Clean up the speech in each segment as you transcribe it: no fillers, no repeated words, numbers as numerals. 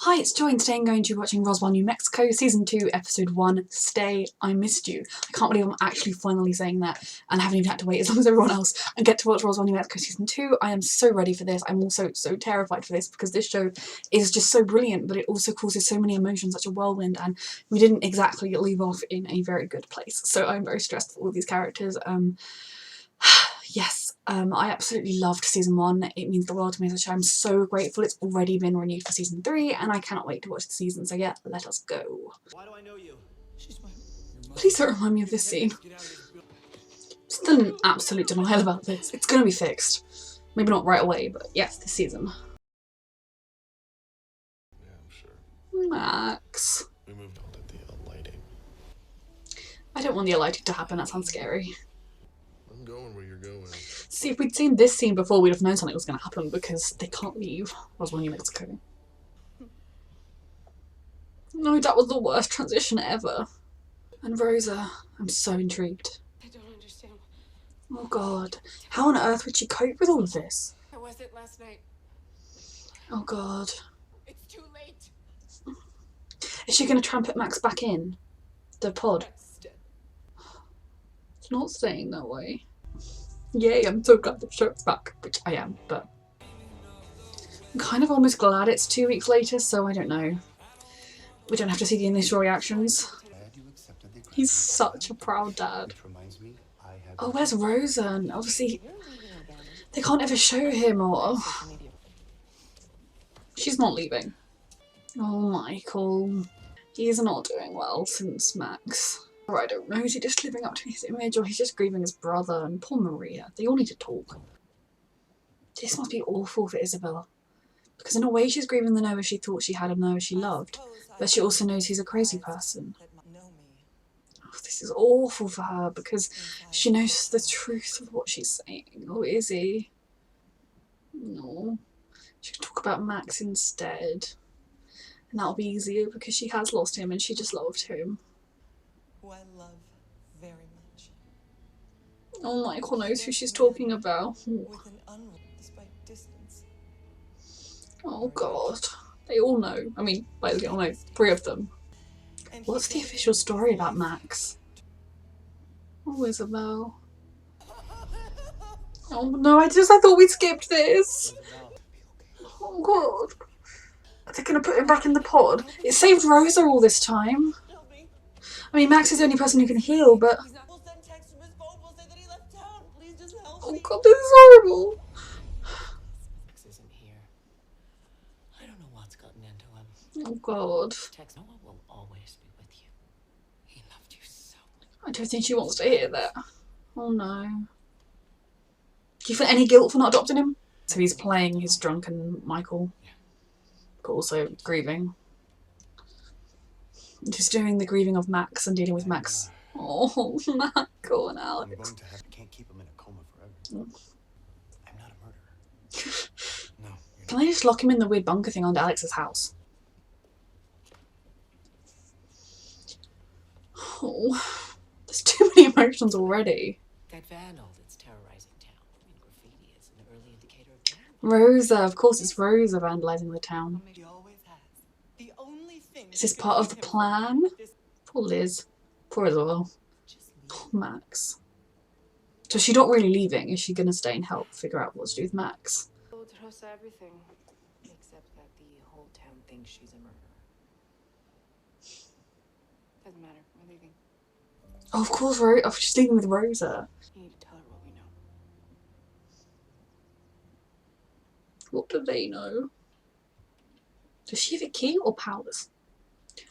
Hi, it's Joy, and today I'm going to be watching Roswell, New Mexico, Season 2, Episode 1, Stay, I Missed You. I can't believe I'm actually finally saying that and haven't even had to wait as long as everyone else and get to watch Roswell, New Mexico Season 2. I am so ready for this. I'm also so terrified for this because this show is just so brilliant, but it also causes so many emotions, such a whirlwind, and we didn't exactly leave off in a very good place. So I'm very stressed for all of these characters. Yes, I absolutely loved Season 1. It means the world to me as a show. I'm so grateful it's already been renewed for Season 3, and I cannot wait to watch the season. So yeah, let us go. Why do I know you? She's my Please don't remind me of this scene. Still in absolute denial about this. It's gonna be fixed. Maybe not right away, but yes, this season. Yeah, I'm sure. Max. We moved on to the lighting. I don't want the alighting to happen, that sounds scary. I'm going where you're going. See, if we'd seen this scene before, we'd have known something was going to happen because they can't leave Roswell, New Mexico. No, that was the worst transition ever. And Rosa, I'm so intrigued. I don't understand. Oh god, how on earth would she cope with all of this? How was it last night? Oh god. It's too late. Is she going to try and put Max back in the pod? It's not staying that way. Yay, I'm so glad the show's back, which I am, but I'm kind of almost glad it's 2 weeks later, so I don't know. We don't have to see the initial reactions. He's such a proud dad. Oh, where's Rosa? And obviously, they can't ever show him or... She's not leaving. Oh, Michael. He's not doing well since Max. Or I don't know, is he just living up to his image or he's just grieving his brother and poor Maria? They all need to talk. This must be awful for Isabel. Because in a way she's grieving the Noah she thought she had and Noah she loved. But she also knows he's a crazy person. Oh, this is awful for her because she knows the truth of what she's saying. Oh, is he? No. She can talk about Max instead. And that'll be easier because she has lost him and she just loved him. Who I love very much. Oh, Michael knows who she's talking about. Despite distance. Oh god. They all know. I mean, like, they all know. 3 of them. What's the official story about Max? Oh, Isabel. Oh no, I thought we'd skipped this. Oh god. Are they gonna put him back in the pod? It saved Rosa all this time. I mean, Max is the only person who can heal, but... Oh god, this is horrible. Max isn't here. I don't know what's gotten into him. Oh god. Noah will always be with you. He loved you so. I don't think she wants to hear that. Oh no. Do you feel any guilt for not adopting him? So he's playing his drunken Michael, but also grieving. Just doing the grieving of Max and dealing with Max. Oh, Michael and Alex. I can't keep him in a coma forever. I'm not a murderer. No. Can I just lock him in the weird bunker thing under Alex's house? Oh, there's too many emotions already. That vandal that's terrorizing town. I mean, graffiti is an early indicator of danger. Rosa, of course it's Rosa vandalising the town. She always has. The only thing Is this part of the plan? Poor Liz. Poor Isabel. Oh, Max. So she's not really leaving. Is she going to stay and help figure out what to do with Max? I told Rosa everything, except that the whole town thinks she's a murderer. Doesn't matter. We're leaving. Oh, of course, oh, she's leaving with Rosa. You need to tell her what we know. What do they know? Does she have a key or powers?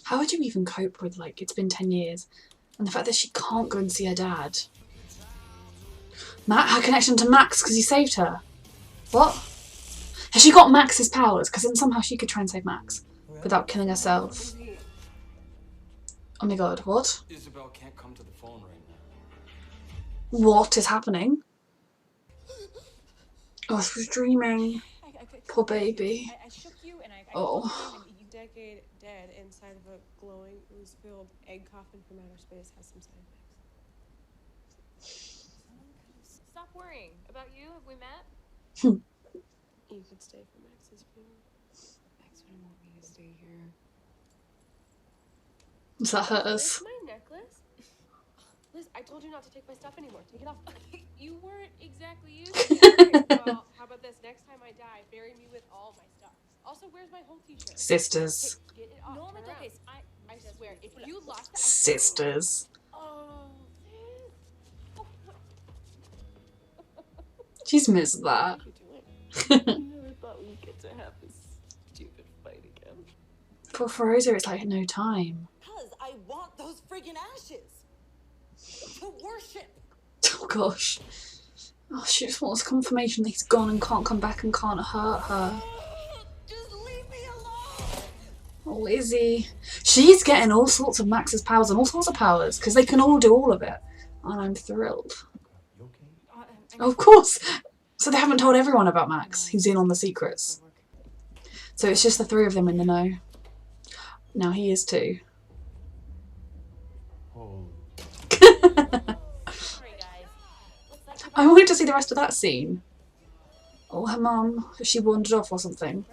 How would you even cope with, like, it's been 10 years and the fact that she can't go and see her dad? Her connection to Max because he saved her. What? Has she got Max's powers? Because then somehow she could try and save Max without killing herself. Oh my god, what? Isabel can't come to the phone right now. What is happening? Oh, she was dreaming. Poor baby. I shook you and I Oh. you decade dead inside of a glowing, ooze-filled egg coffin from outer space has some side effects. Stop worrying. About you? Have we met? You could stay for Max's funeral. Max don't want me to stay here. Is that hers? Where's my necklace? Liz, I told you not to take my stuff anymore. Take it off. You weren't exactly used to it. Okay, well, how about this? Next time I die, bury me with all my stuff. Also, where's my whole t-shirt? Sisters. Hey, get it off. No, Turn I'm around. okay. I swear, if you lost it, Sisters. Oh, sis. She's missed that. What are you doing? I never thought we'd get to have this stupid fight again. But for Rosa, it's like no time. Because I want those friggin' ashes to worship. Oh gosh. Oh, she just wants confirmation that he's gone and can't come back and can't hurt her. Just leave me alone. Oh, Izzy. She's getting all sorts of Max's powers and all sorts of powers because they can all do all of it. And I'm thrilled. You okay? Oh, of course. So they haven't told everyone about Max. He's in on the secrets. So it's just the three of them in the know. Now he is too. Oh, Sorry, guys. I wanted to see the rest of that scene. Oh, her mum. Has she wandered off or something?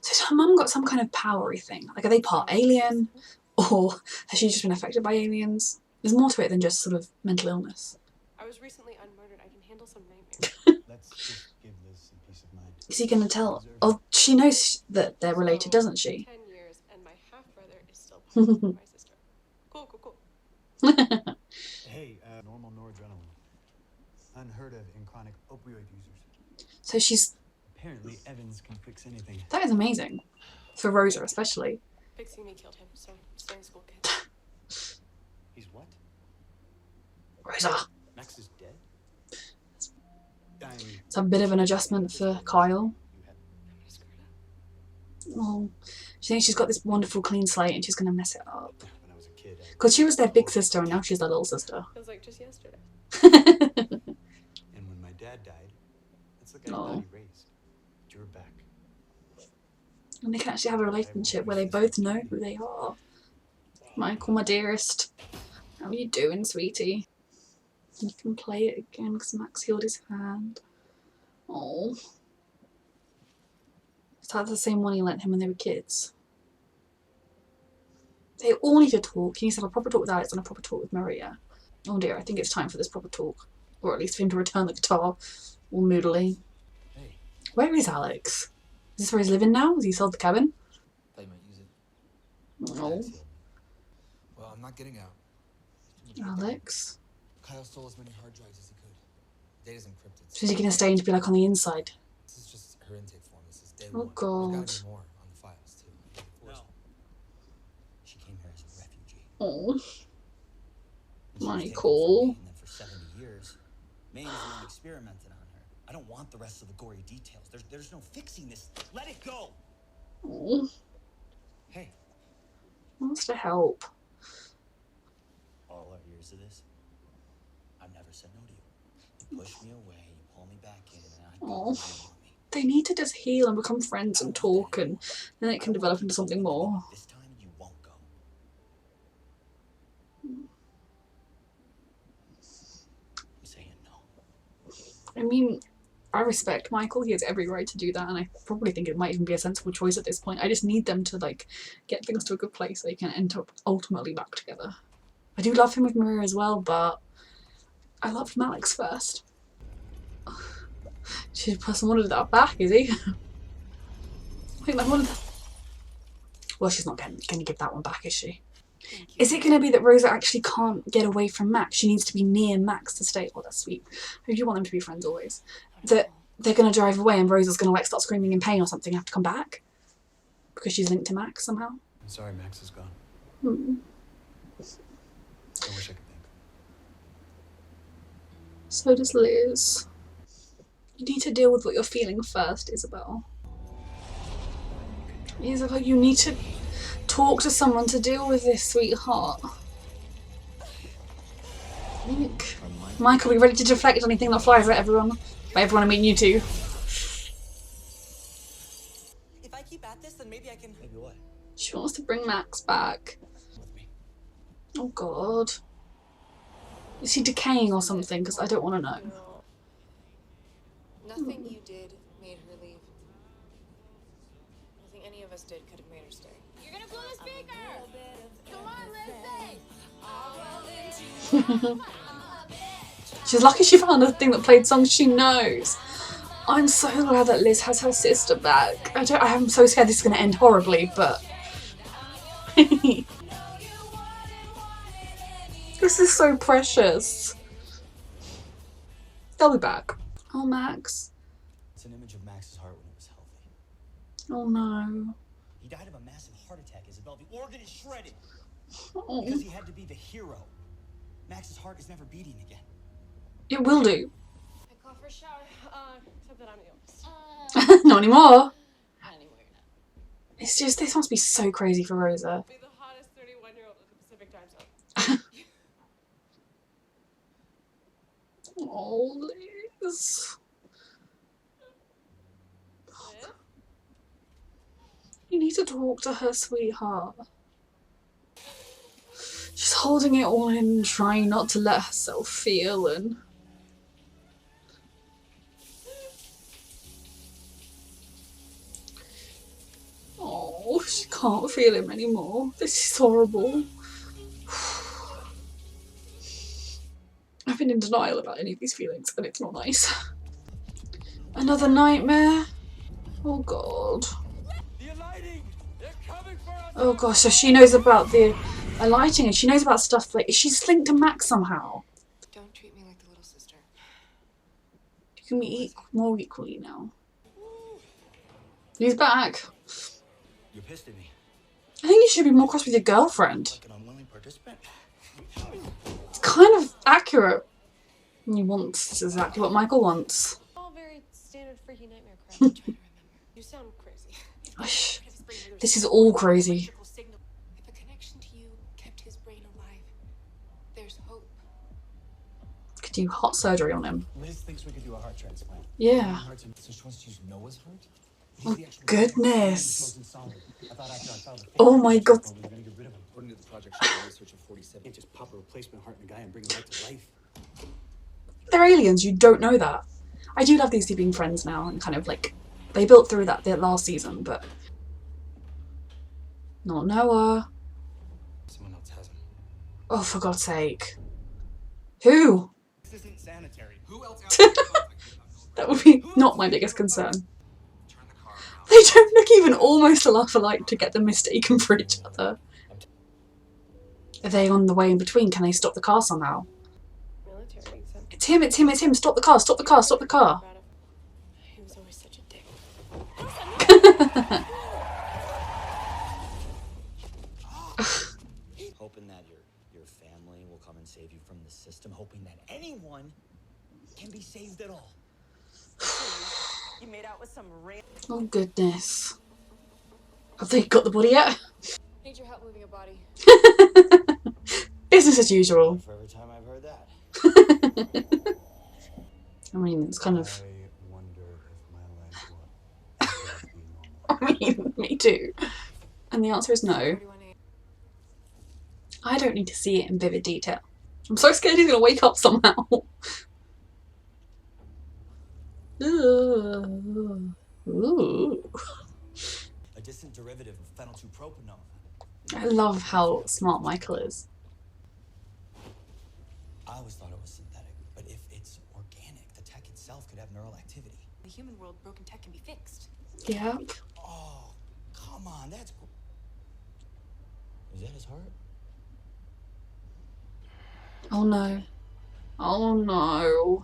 So has her mum got some kind of powery thing? Like, are they part alien? Or has she just been affected by aliens? There's more to it than just sort of mental illness. I was recently unmurdered. I can handle some nightmares. let's just give this a peace of mind. Is he going to tell? Oh, she knows that they're related, doesn't she? 10 years, and my half-brother is still pregnant with my sister. Cool, cool, cool. Hey, normal noradrenaline. Unheard of in chronic opioid users. So she's... Apparently, Evans can fix anything. That is amazing. For Rosa, especially. Fixing me killed him, so stay in school, kid. He's what? Rosa. Max is dead? It's a bit of an adjustment for Kyle. You had I'm gonna screw it up. Oh, she thinks she's got this wonderful clean slate and she's going to mess it up. when I was a kid. Because she was their big sister and now she's their little sister. Feels like just yesterday. And when my dad died, that's the guy Aw. that he raised. You're back. And they can actually have a relationship where they both know who they are. Michael, my dearest. How are you doing, sweetie? You can play it again because Max healed his hand. Oh. Is that the same one he lent him when they were kids? They all need to talk. He needs to have a proper talk with Alex and a proper talk with Maria. Oh dear, I think it's time for this proper talk. Or at least for him to return the guitar. All moodily. Hey. Where is Alex? Is this where he's living now? Has he sold the cabin? Thought you might use it. Oh, Well, I'm not getting out. Alex. Kyle stole as many hard drives as he could. Data's encrypted. So is he going to stay and be like on the inside? This is just her intake form. This is day Oh, one. God. There's gotta be more on the files too. No. She came here as a refugee. Oh, And she was taken Michael. from me, and then for 70 years, Maine has been experimenting on her. I don't want the rest of the gory details. There's no fixing this. Let it go. Oh, Hey, wants to help. all our years of this, I've never said no to you. You push me away, you pull me back in, and I go Oh. where you want me. They need to just heal and become friends and talk, and then it can develop into something more. This time you won't go. I'm saying no. I mean, I respect Michael. He has every right to do that, and I probably think it might even be a sensible choice at this point. I just need them to like get things to a good place so they can end up ultimately back together. I do love him with Maria as well, but I loved Alex first. She's the person wanted that back, is he? I think that one. Well, she's not going to give that one back, is she? Is it going to be that Rosa actually can't get away from Max? She needs to be near Max to stay. Oh, that's sweet. I do want them to be friends always. That they're going to drive away and Rosa's going to like start screaming in pain or something and have to come back because she's linked to Max somehow. I'm sorry Max is gone. Hmm. I wish I could think. So does Liz. You need to deal with what you're feeling first, Isabel. Isabel, you need to talk to someone to deal with this, sweetheart. Michael, be ready to deflect anything that flies at everyone. By everyone, I mean you two. If I keep at this, then maybe I can. Maybe what? She wants to bring Max back. With me. Oh god. Is he decaying or something? Because I don't want to know. Nothing you did made her leave. Nothing any of us did could have made her stay. You're gonna blow the speaker! Come on, Lizzie! She's lucky she found a thing that played songs she knows. I'm so glad that Liz has her sister back. I'm so scared this is going to end horribly, but... This is so precious. They'll be back. Oh, Max. It's an image of Max's heart when it was healthy. Oh, no. He died of a massive heart attack, Isabel. The organ is shredded. Oh. Because he had to be the hero. Max's heart is never beating again. It will do. I call for a shower. Except that I'm the oldest. Not anymore. Anyway, you're not. It's just, this must be so crazy for Rosa. Be the hottest 31-year-old in the Pacific time zone. Oh, Liz. Liz? You need to talk to her, sweetheart. She's holding it all in, trying not to let herself feel, and... Oh, she can't feel him anymore. This is horrible. I've been in denial about any of these feelings, and it's not nice. Another nightmare? Oh god. Oh gosh, so she knows about the lighting, and she knows about stuff like... She's linked to Max somehow. Don't treat me like the little sister. You can be more equally now. He's back. You're pissed at me. I think you should be more cross with your girlfriend. Like an unwilling participant. It's kind of accurate. He wants exactly what Michael wants. All very standard freaky nightmare crap. I'm trying to remember. You sound crazy. Ush. This is all crazy. If a connection to you kept his brain alive, there's hope. Could do hot surgery on him. Liz thinks we could do a heart transplant. Yeah. So she wants to use Noah's heart? Oh, goodness. I thought after I found the Oh my god. we were gonna get rid of him. According to the project, she's research of 47. You can't just pop a replacement heart in a guy and bring him back to life. They're aliens, you don't know that. I do love these two being friends now, and kind of like... They built through that the last season, but... Not Noah. Someone else has him. Oh, for God's sake. Who? This isn't sanitary. Who else That would be not my biggest concern. They don't look even almost alike to get them mistaken for each other. Are they on the way in between? Can they stop the car somehow? Military exempt. It's him, it's him, it's him. Stop the car, stop the car, stop the car. He was always such a dick. Hoping that your family will come and save you from the system. Hoping that anyone can be saved at all. You made out with some real. Oh goodness. Have they got the body yet? Need your help moving a body. Business as usual. For every time I've heard that. I mean, it's kind of... I wonder if my life will ever be normal. I mean, me too. And the answer is no. 31A. I don't need to see it in vivid detail. I'm so scared he's gonna wake up somehow. Ooh. Ooh. A distant derivative of phenylpropanone. I love how smart Michael is. I always thought it was synthetic, but if it's organic, the tech itself could have neural activity. In the human world, broken tech can be fixed. Yep. Oh, come on, that's... Is that his heart? Oh no. Oh no.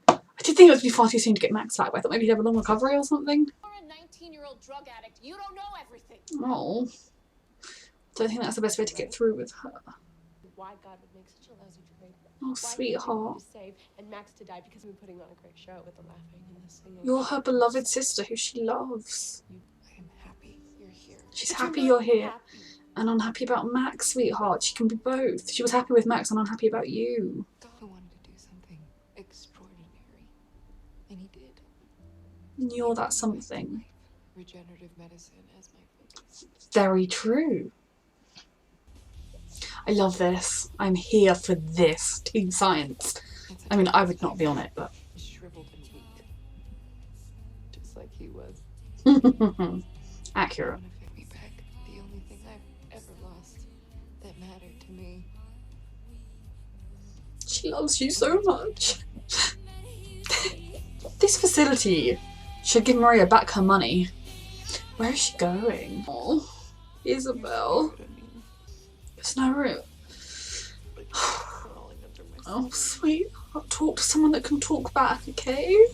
I did think it would be far too soon to get Max back, but I thought maybe he'd have a long recovery or something. You're a 19-year-old drug addict. You don't know everything. Oh. Don't think that's the best way to get through with her. Why God would make such a lousy trade. Oh, Why he picked sweetheart. me to save and Max to die because we've been putting on a great show with the laughing and the singing. You're her beloved sister who she loves. I am happy you're here. She's happy you're here. And unhappy about Max, sweetheart. She can be both. She was happy with Max and unhappy about you. God wanted to do something extraordinary, and he did. And you're that something. Regenerative medicine as my focus. Very true. I love this. I'm here for this. Team science. I mean, I would not be on it, but... Shriveled and weak, just like he was. Accurate. Want to get me back the only thing I've ever lost that mattered to me. She loves you so much. This facility should give Maria back her money. Where is she going? Oh, Isabel. There's no room. Oh, sweet. I'll talk to someone that can talk back, okay?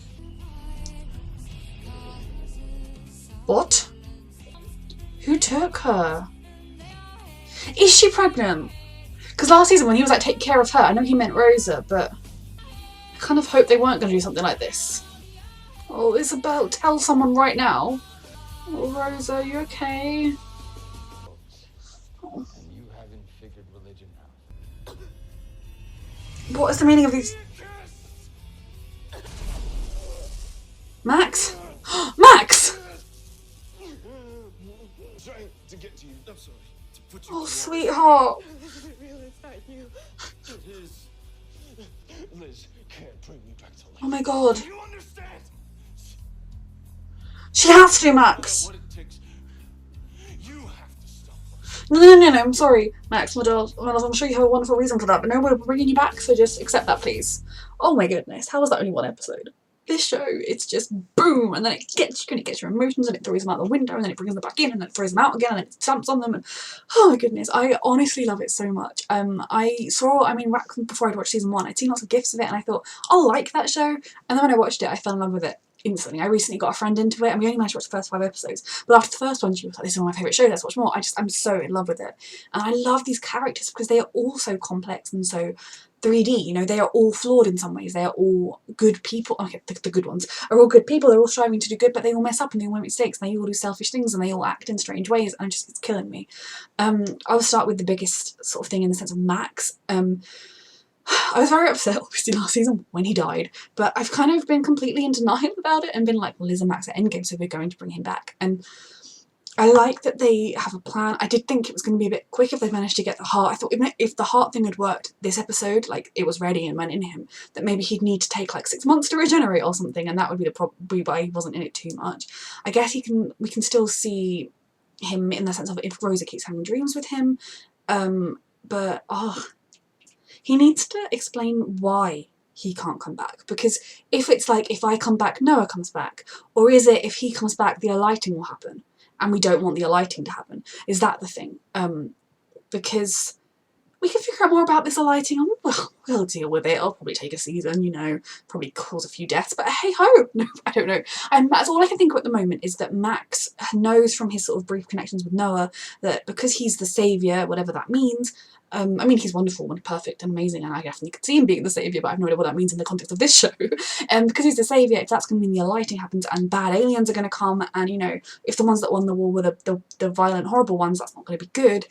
What? Who took her? Is she pregnant? Because last season when he was like, take care of her, I know he meant Rosa, but I kind of hoped they weren't going to do something like this. Oh, Isabel, tell someone right now. Oh, Rosa, are you okay? And you haven't figured religion out. What is the meaning of these? Max? Max! Trying to get to you. I'm sorry. To put you Oh, through sweetheart. It is. Liz can't bring me back to life. Oh my god. You understand? She has to, Max. What it takes. You have to stop us. No, I'm sorry, Max, my love, I'm sure you have a wonderful reason for that, but no, we're bringing you back, so just accept that, please. Oh my goodness, how was that only one episode? This show, it's just boom, and then it gets you, and it gets your emotions, and it throws them out the window, and then it brings them back in, and then it throws them out again, and then it stamps on them, and oh my goodness, I honestly love it so much. Before I'd watched season 1, I'd seen lots of gifs of it, and I thought, I'll like that show, and then when I watched it, I fell in love with it instantly. I recently got a friend into it, and we only managed to watch the first 5 episodes, but after the first one, she was like, this is one of my favourite shows, let's watch more. I'm so in love with it, and I love these characters because they are all so complex and so 3D, you know, they are all flawed in some ways, they are all good people, okay, the good ones are all good people, they're all striving to do good, but they all mess up and they all make mistakes, and they all do selfish things, and they all act in strange ways, and it's killing me. I'll start with the biggest sort of thing in the sense of Max. I was very upset, obviously, last season when he died, but I've kind of been completely in denial about it and been like, well, Liz and Max at Endgame, so we're going to bring him back. And I like that they have a plan. I did think it was going to be a bit quick if they managed to get the heart. I thought if the heart thing had worked this episode, like it was ready and went in him, that maybe he'd need to take like 6 months to regenerate or something, and that would be the problem why he wasn't in it too much. I guess we can still see him in the sense of if Rosa keeps having dreams with him, but he needs to explain why he can't come back, because if it's like, if I come back, Noah comes back, or is it if he comes back, the alighting will happen, and we don't want the alighting to happen? Is that the thing? Because we can figure out more about this alighting. We'll deal with it. It'll probably take a season, you know, probably cause a few deaths, but hey ho, no, I don't know. And that's all I can think of at the moment, is that Max knows from his sort of brief connections with Noah that because he's the saviour, whatever that means, I mean, he's wonderful and perfect and amazing, and I definitely could see him being the saviour, but I have no idea what that means in the context of this show. Because he's the saviour, if that's going to mean the alighting happens and bad aliens are going to come, and, you know, if the ones that won the war were the violent, horrible ones, that's not going to be good.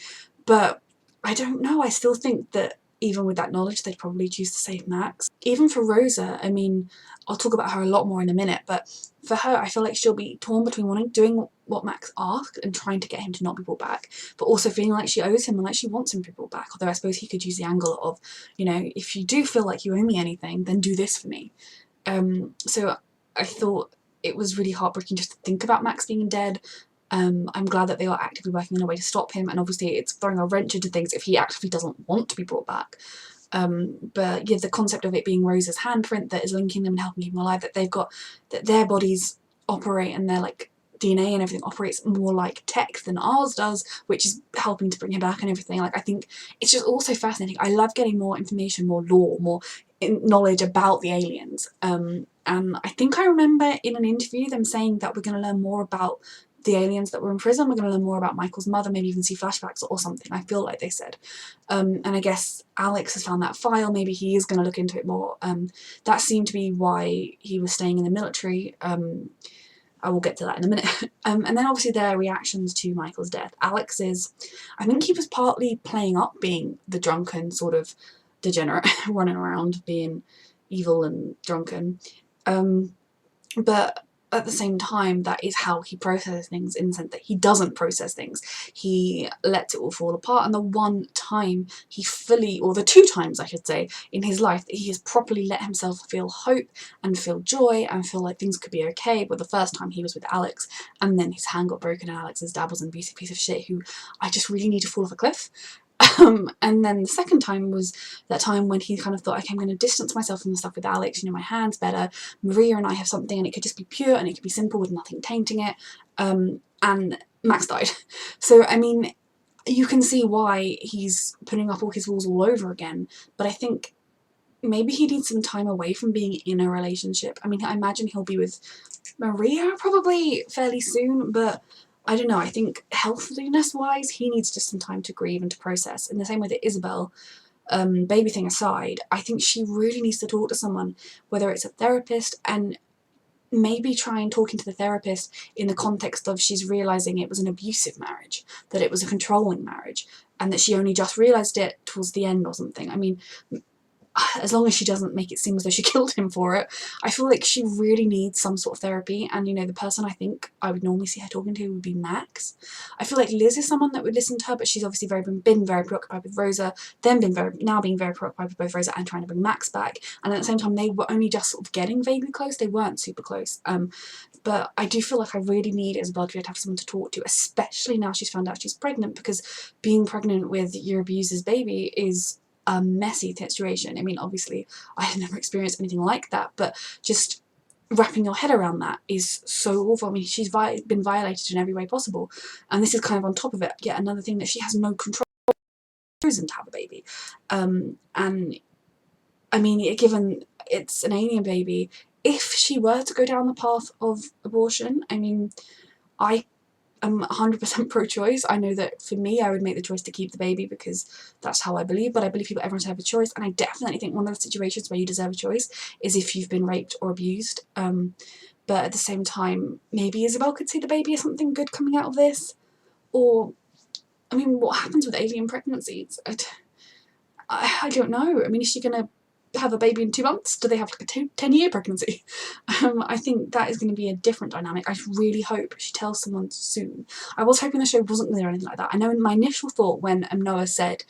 But I don't know, I still think that even with that knowledge, they'd probably choose to save Max. Even for Rosa, I mean, I'll talk about her a lot more in a minute, but for her, I feel like she'll be torn between doing what Max asked and trying to get him to not be brought back, but also feeling like she owes him and like she wants him to be brought back. Although I suppose he could use the angle of, you know, if you do feel like you owe me anything, then do this for me. So I thought it was really heartbreaking just to think about Max being dead. I'm glad that they are actively working on a way to stop him, and obviously it's throwing a wrench into things if he actually doesn't want to be brought back. But yeah, the concept of it being Rosa's handprint that is linking them and helping keep them alive, that they've got, that their bodies operate and their like DNA and everything operates more like tech than ours does, which is helping to bring him back and everything. Like, I think it's just also fascinating. I love getting more information, more lore, more knowledge about the aliens. And I think I remember in an interview them saying that we're going to learn more about the aliens that were in prison. We're going to learn more about Michael's mother, maybe even see flashbacks or something, I feel like they said. And I guess Alex has found that file, maybe he is going to look into it more. That seemed to be why he was staying in the military. I will get to that in a minute. And then obviously their reactions to Michael's death. Alex is, I think he was partly playing up being the drunken sort of degenerate, running around being evil and drunken. But at the same time, that is how he processes things, in the sense that he doesn't process things. He lets it all fall apart, and the one time he fully, or the two times I should say, in his life that he has properly let himself feel hope and feel joy and feel like things could be okay, but the first time he was with Alex, and then his hand got broken and Alex's dad was an abusive piece of shit who I just really need to fall off a cliff. And then the second time was that time when he kind of thought, okay, I'm going to distance myself from the stuff with Alex, you know, my hand's better, Maria and I have something and it could just be pure and it could be simple with nothing tainting it, and Max died. So I mean, you can see why he's putting up all his walls all over again, but I think maybe he needs some time away from being in a relationship. I mean, I imagine he'll be with Maria probably fairly soon, but I don't know, I think healthiness wise he needs just some time to grieve and to process. In the same way that Isabel, baby thing aside, I think she really needs to talk to someone, whether it's a therapist, and maybe try and talking to the therapist in the context of she's realising it was an abusive marriage, that it was a controlling marriage, and that she only just realised it towards the end or something. I mean, as long as she doesn't make it seem as though she killed him for it, I feel like she really needs some sort of therapy. And you know, the person I think I would normally see her talking to would be Max. I feel like Liz is someone that would listen to her, but she's obviously been very preoccupied with Rosa, then now being very preoccupied with both Rosa and trying to bring Max back. And at the same time, they were only just sort of getting vaguely close. They weren't super close. But I do feel like I really need Isabel to have someone to talk to, especially now she's found out she's pregnant, because being pregnant with your abuser's baby is a messy situation. I mean, obviously I had never experienced anything like that, but just wrapping your head around that is so awful. I mean, she's been violated in every way possible, and this is kind of on top of it, yet another thing that she has no control, chosen to have a baby. And I mean, given it's an alien baby, if she were to go down the path of abortion, I mean, I'm 100% pro-choice. I know that for me, I would make the choice to keep the baby because that's how I believe, but I believe everyone should have a choice, and I definitely think one of the situations where you deserve a choice is if you've been raped or abused. But at the same time, maybe Isabel could see the baby as something good coming out of this, or, I mean, what happens with alien pregnancies? I don't know. I mean, is she going to have a baby in 2 months? Do they have like a 10-year pregnancy? I think that is going to be a different dynamic. I really hope she tells someone soon. I was hoping the show wasn't going to do anything like that. I know my initial thought when Noah said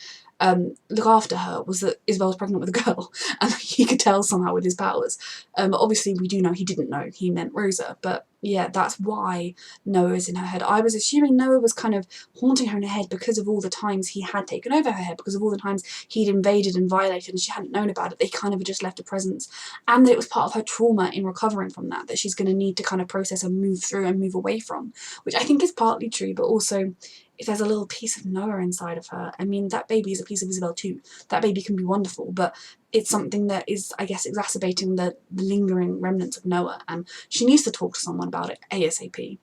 look after her was that Isabel was pregnant with a girl and he could tell somehow with his powers. Obviously we do know he didn't know, he meant Rosa, but yeah, that's why Noah is in her head. I was assuming Noah was kind of haunting her in her head because of all the times he had taken over her head, because of all the times he'd invaded and violated and she hadn't known about it. They kind of just left a presence, and that it was part of her trauma in recovering from that she's going to need to kind of process and move through and move away from, which I think is partly true, but also if there's a little piece of Noah inside of her, I mean, that baby is a piece of Isabel too. That baby can be wonderful, but it's something that is, I guess, exacerbating the lingering remnants of Noah, and she needs to talk to someone about it ASAP.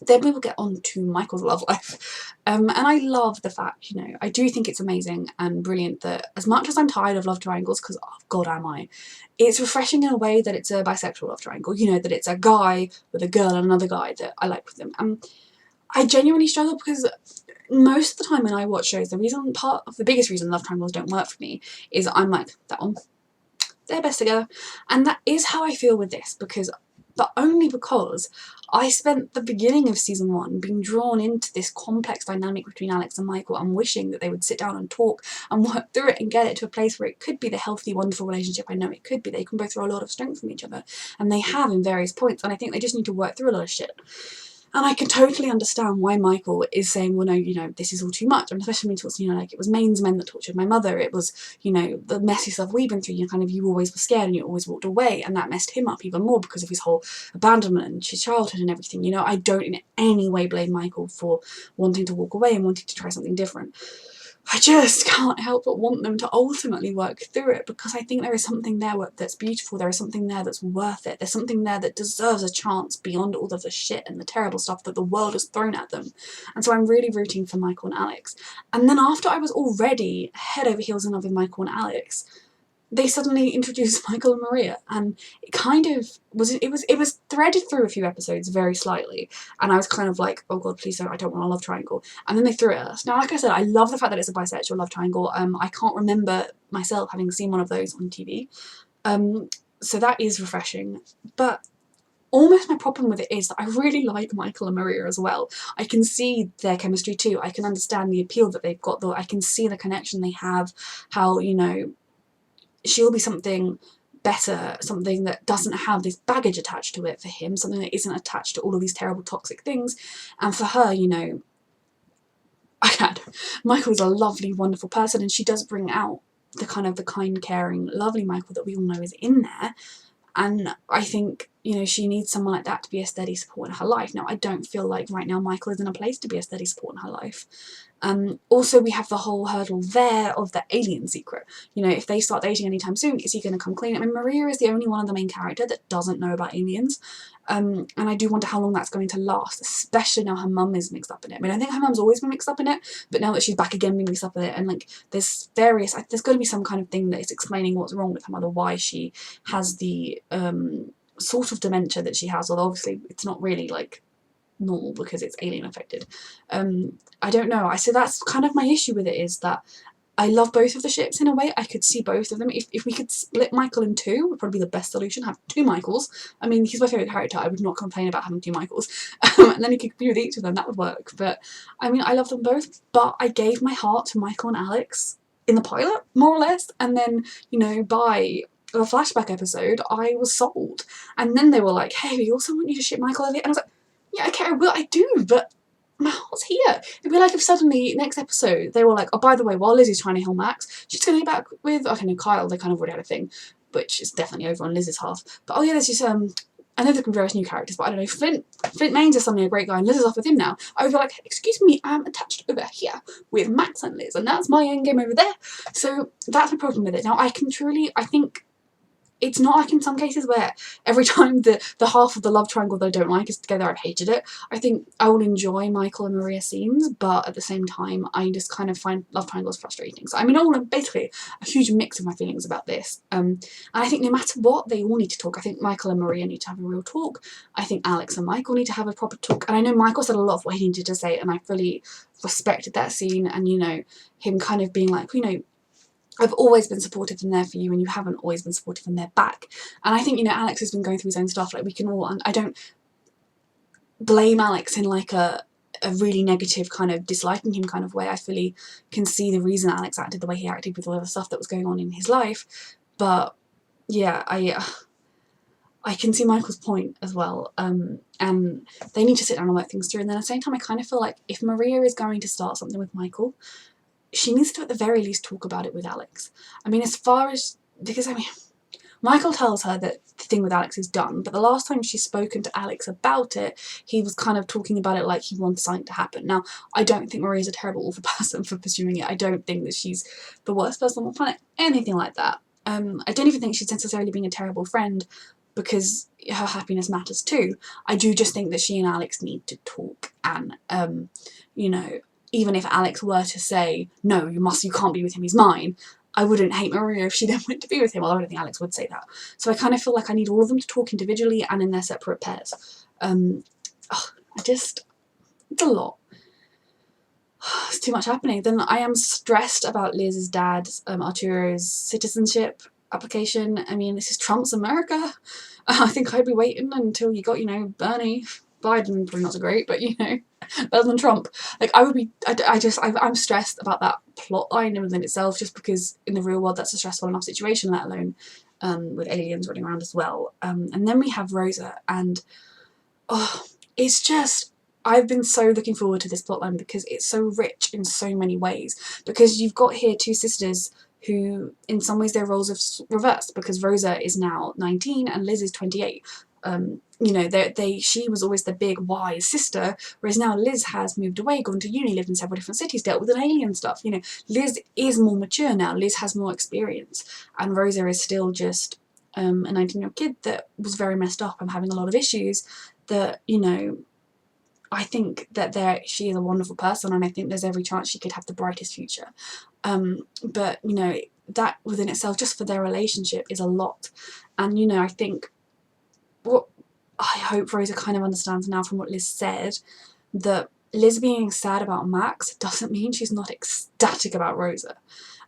Then we will get on to Michael's love life. And I love the fact, you know, I do think it's amazing and brilliant that as much as I'm tired of love triangles, because oh god am I, it's refreshing in a way that it's a bisexual love triangle, you know, that it's a guy with a girl and another guy that I like with them. I genuinely struggle because most of the time when I watch shows, the biggest reason love triangles don't work for me is I'm like, that one, they're best together. And that is how I feel with this, but only because I spent the beginning of season 1 being drawn into this complex dynamic between Alex and Michael and wishing that they would sit down and talk and work through it and get it to a place where it could be the healthy, wonderful relationship I know it could be. They can both draw a lot of strength from each other, and they have in various points, and I think they just need to work through a lot of shit. And I can totally understand why Michael is saying, well, no, you know, this is all too much. And especially when he talks, you know, like, it was Maine's men that tortured my mother. It was, you know, the messy stuff we've been through. You know, kind of, you always were scared and you always walked away. And that messed him up even more because of his whole abandonment and his childhood and everything. You know, I don't in any way blame Michael for wanting to walk away and wanting to try something different. I just can't help but want them to ultimately work through it, because I think there is something there that's beautiful, there is something there that's worth it, there's something there that deserves a chance beyond all of the shit and the terrible stuff that the world has thrown at them. And so I'm really rooting for Michael and Alex. And then after I was already head over heels in love with Michael and Alex, they suddenly introduced Michael and Maria, and it kind of was, it was threaded through a few episodes very slightly, and I was kind of like, oh god, please don't, I don't want a love triangle, and then they threw it at us. Now, like I said, I love the fact that it's a bisexual love triangle. I can't remember myself having seen one of those on TV, so that is refreshing, but almost my problem with it is that I really like Michael and Maria as well. I can see their chemistry too. I can understand the appeal that they've got, though I can see the connection they have, how, you know, she'll be something better, something that doesn't have this baggage attached to it for him, something that isn't attached to all of these terrible toxic things. And for her, you know, Michael's a lovely, wonderful person, and she does bring out the kind, caring, lovely Michael that we all know is in there. And I think, you know, she needs someone like that to be a steady support in her life. Now, I don't feel like right now Michael is in a place to be a steady support in her life. Also, we have the whole hurdle there of the alien secret. You know, if they start dating anytime soon, is he going to come clean? I mean, Maria is the only one of the main character that doesn't know about aliens. And I do wonder how long that's going to last, especially now her mum is mixed up in it. I mean, I think her mum's always been mixed up in it, but now that she's back again being mixed up in it, and like there's going to be some kind of thing that is explaining what's wrong with her mother, why she has the sort of dementia that she has, although obviously it's not really like normal because it's alien affected. I don't know. So that's kind of my issue with it, is that I love both of the ships in a way. I could see both of them. If we could split Michael in two, would probably be the best solution. Have two Michaels. I mean, he's my favourite character. I would not complain about having two Michaels. And then you could be with each of them. That would work. But I mean, I love them both. But I gave my heart to Michael and Alex in the pilot, more or less. And then, you know, by the flashback episode, I was sold. And then they were like, hey, we also want you to ship Michael over here. And I was like, yeah, okay, I will. I do, but my heart's here. It'd be like if suddenly, next episode, they were like, oh, by the way, while Lizzie's trying to heal Max, she's going to get back with, okay, no, Kyle, they kind of already had a thing, which is definitely over on Liz's half. But oh yeah, there's just, I know there can be various new characters, but I don't know, Flint Maines is suddenly a great guy and Liz is off with him now. I would be like, excuse me, I'm attached over here with Max and Liz, and that's my endgame over there. So that's my problem with it. Now, I think it's not like in some cases where every time the half of the love triangle that I don't like is together, I've hated it. I think I will enjoy Michael and Maria scenes, but at the same time, I just kind of find love triangles frustrating. So I mean, all basically a huge mix of my feelings about this. And I think no matter what, they all need to talk. I think Michael and Maria need to have a real talk. I think Alex and Michael need to have a proper talk. And I know Michael said a lot of what he needed to say, and I fully respected that scene. And, you know, him kind of being like, you know, I've always been supportive and there for you, and you haven't always been supportive and they're back. And I think, you know, Alex has been going through his own stuff, like we can all, and I don't blame Alex in like a really negative kind of disliking him kind of way. I fully can see the reason Alex acted the way he acted with all the stuff that was going on in his life. But yeah, I can see Michael's point as well, and they need to sit down and work things through. And then at the same time, I kind of feel like if Maria is going to start something with Michael, she needs to at the very least talk about it with Alex. I mean, as far as, because I mean, Michael tells her that the thing with Alex is done, but the last time she's spoken to Alex about it, he was kind of talking about it like he wants something to happen. Now, I don't think Maria's a terrible, awful person for pursuing it. I don't think that she's the worst person on the planet, anything like that. I don't even think she's necessarily being a terrible friend, because her happiness matters too. I do just think that she and Alex need to talk, and, you know, even if Alex were to say, no, you can't be with him, he's mine, I wouldn't hate Maria if she then went to be with him, although I don't think Alex would say that. So I kind of feel like I need all of them to talk individually and in their separate pairs. It's a lot. It's too much happening. Then I am stressed about Liz's dad, Arturo's citizenship application. I mean, this is Trump's America. I think I'd be waiting until you got, you know, Bernie. Biden, probably not so great, but, you know, better than Trump. Like, I'm stressed about that plot line within itself, just because in the real world that's a stressful enough situation, let alone with aliens running around as well. And then we have Rosa, and it's just, I've been so looking forward to this plotline because it's so rich in so many ways. Because you've got here two sisters who, in some ways, their roles have reversed, because Rosa is now 19 and Liz is 28. You know, she was always the big wise sister, whereas now Liz has moved away, gone to uni, lived in several different cities, dealt with an alien stuff. You know, Liz is more mature now, Liz has more experience, and Rosa is still just a 19-year-old kid that was very messed up and having a lot of issues that, you know, I think that she is a wonderful person, and I think there's every chance she could have the brightest future. But, you know, that within itself, just for their relationship, is a lot. And, you know, I think what I hope Rosa kind of understands now from what Liz said, that Liz being sad about Max doesn't mean she's not ecstatic about Rosa.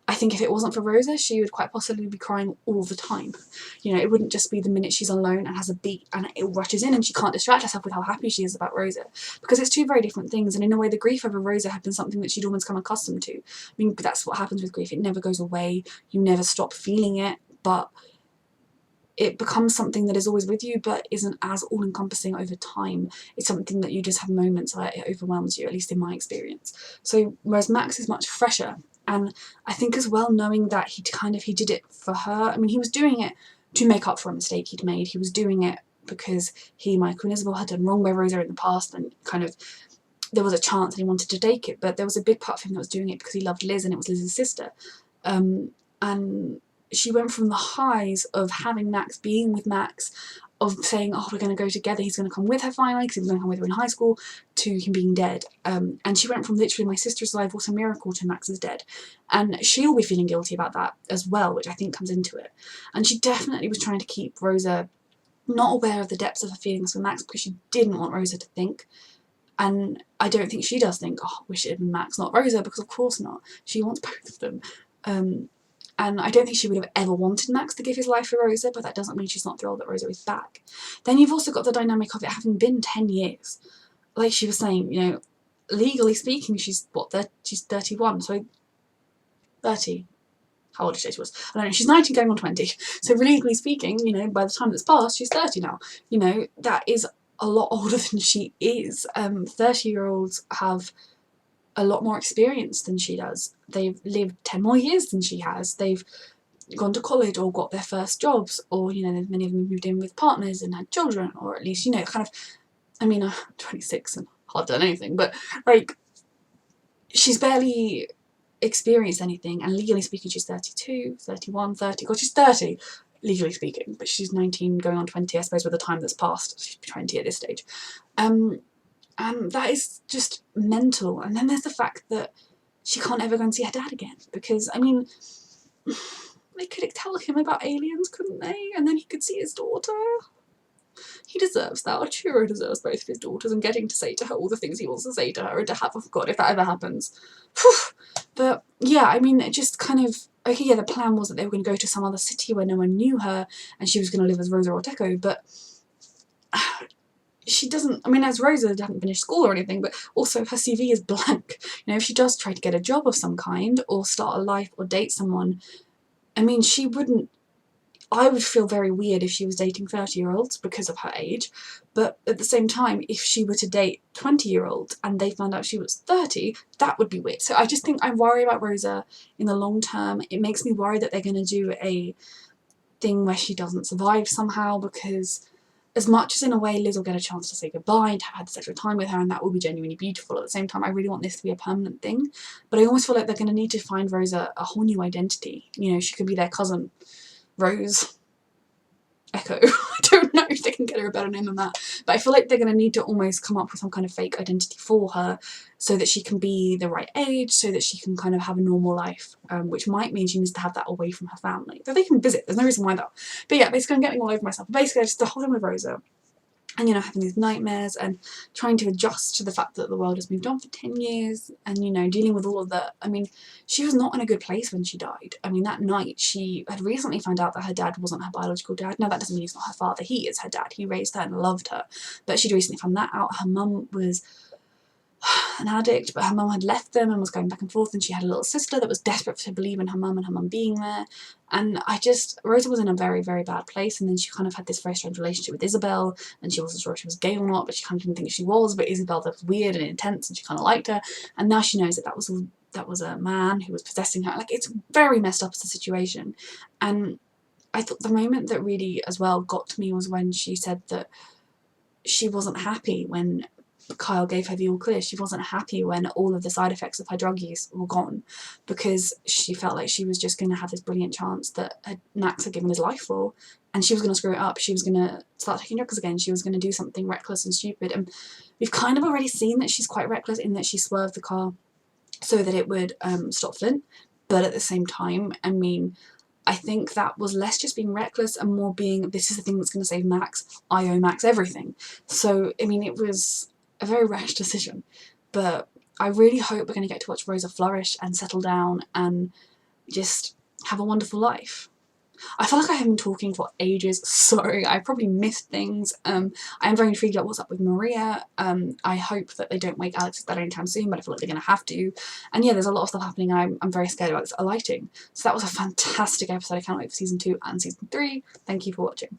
I think if it wasn't for Rosa, she would quite possibly be crying all the time. You know, it wouldn't just be the minute she's alone and has a beat and it rushes in and she can't distract herself with how happy she is about Rosa. Because it's two very different things, and in a way the grief over Rosa had been something that she'd almost come accustomed to. I mean, that's what happens with grief. It never goes away. You never stop feeling it, but it becomes something that is always with you but isn't as all-encompassing over time. It's something that you just have moments where it overwhelms you, at least in my experience. So whereas Max is much fresher, and I think as well, knowing that he did it for her. I mean, he was doing it to make up for a mistake he'd made. He was doing it because he, Michael, and Isabel had done wrong by Rosa in the past, and kind of there was a chance that he wanted to take it, but there was a big part of him that was doing it because he loved Liz and it was Liz's sister. And she went from the highs of having Max, being with Max, of saying, oh, we're going to go together, he's going to come with her finally because he was going to come with her in high school, to him being dead. And she went from literally my sister's alive, what a miracle, to Max is dead. And she'll be feeling guilty about that as well, which I think comes into it. And she definitely was trying to keep Rosa not aware of the depths of her feelings for Max because she didn't want Rosa to think. And I don't think she does think, oh, I wish it had been Max, not Rosa, because of course not. She wants both of them. And I don't think she would have ever wanted Max to give his life for Rosa, but that doesn't mean she's not thrilled that Rosa is back. Then you've also got the dynamic of it having been 10 years. Like she was saying, you know, legally speaking, she's, she's 31, so 30. How old did she was? I don't know, she's 19 going on 20. So legally speaking, you know, by the time that's passed, she's 30 now. You know, that is a lot older than she is. 30-year-olds have a lot more experience than she does. They've lived 10 more years than she has. They've gone to college or got their first jobs, or, you know, many of them moved in with partners and had children, or at least, you know, kind of, I mean, I'm 26 and hardly done anything, but like, she's barely experienced anything, and legally speaking she's 32, 31, 30, God, she's 30 legally speaking, but she's 19 going on 20, I suppose, with the time that's passed. She's 20 at this stage. And that is just mental. And then there's the fact that she can't ever go and see her dad again, because, I mean, they could tell him about aliens, couldn't they? And then he could see his daughter. He deserves that. Arturo deserves both of his daughters, and getting to say to her all the things he wants to say to her, and to have, oh God, if that ever happens. But yeah, I mean, it just kind of, okay, yeah, the plan was that they were going to go to some other city where no one knew her, and she was going to live as Rosa Orteco, but she doesn't, I mean, as Rosa hadn't finished school or anything, but also her CV is blank. You know, if she does try to get a job of some kind, or start a life, or date someone, I mean, she wouldn't, I would feel very weird if she was dating 30-year-olds because of her age, but at the same time, if she were to date 20-year-olds and they found out she was 30, that would be weird. So I just think I worry about Rosa in the long term. It makes me worry that they're going to do a thing where she doesn't survive somehow, because as much as in a way Liz will get a chance to say goodbye and to have had this extra time with her, and that will be genuinely beautiful, at the same time I really want this to be a permanent thing. But I almost feel like they're going to need to find Rosa a whole new identity. You know, she could be their cousin Rose Echo. I don't know if they can get her a better name than that, but I feel like they're going to need to almost come up with some kind of fake identity for her, so that she can be the right age, so that she can kind of have a normal life, which might mean she needs to have that away from her family. But they can visit, there's no reason why though. But yeah, basically I'm getting all over myself. Basically just the whole thing with Rosa, and, you know, having these nightmares and trying to adjust to the fact that the world has moved on for 10 years, and, you know, dealing with all of that. I mean, she was not in a good place when she died. I mean, that night she had recently found out that her dad wasn't her biological dad. Now, that doesn't mean he's not her father. He is her dad. He raised her and loved her. But she'd recently found that out. Her mum was an addict, but her mum had left them and was going back and forth, and she had a little sister that was desperate to believe in her mum and her mum being there. And Rosa was in a very, very bad place, and then she kind of had this very strange relationship with Isabel, and she wasn't sure if she was gay or not, but she kind of didn't think she was, but Isabel was weird and intense, and she kind of liked her, and now she knows that that was a man who was possessing her. Like, it's very messed up as a situation. And I thought the moment that really as well got to me was when she said that she wasn't happy when Kyle gave her the all clear. She wasn't happy when all of the side effects of her drug use were gone, because she felt like she was just going to have this brilliant chance that Max had given his life for, and she was going to screw it up. She was going to start taking drugs again. She was going to do something reckless and stupid, and we've kind of already seen that she's quite reckless in that she swerved the car so that it would stop Flint, but at the same time, I mean, I think that was less just being reckless and more being, this is the thing that's going to save Max, I owe Max everything. So, I mean, it was a very rash decision, but I really hope we're going to get to watch Rosa flourish and settle down and just have a wonderful life. I feel like I have been talking for ages. Sorry, I probably missed things. I am very intrigued about what's up with Maria. I hope that they don't wake Alex's bed anytime soon, but I feel like they're going to have to. And yeah, there's a lot of stuff happening, and I'm very scared about this alighting. So that was a fantastic episode. I can't wait for season 2 and season 3. Thank you for watching.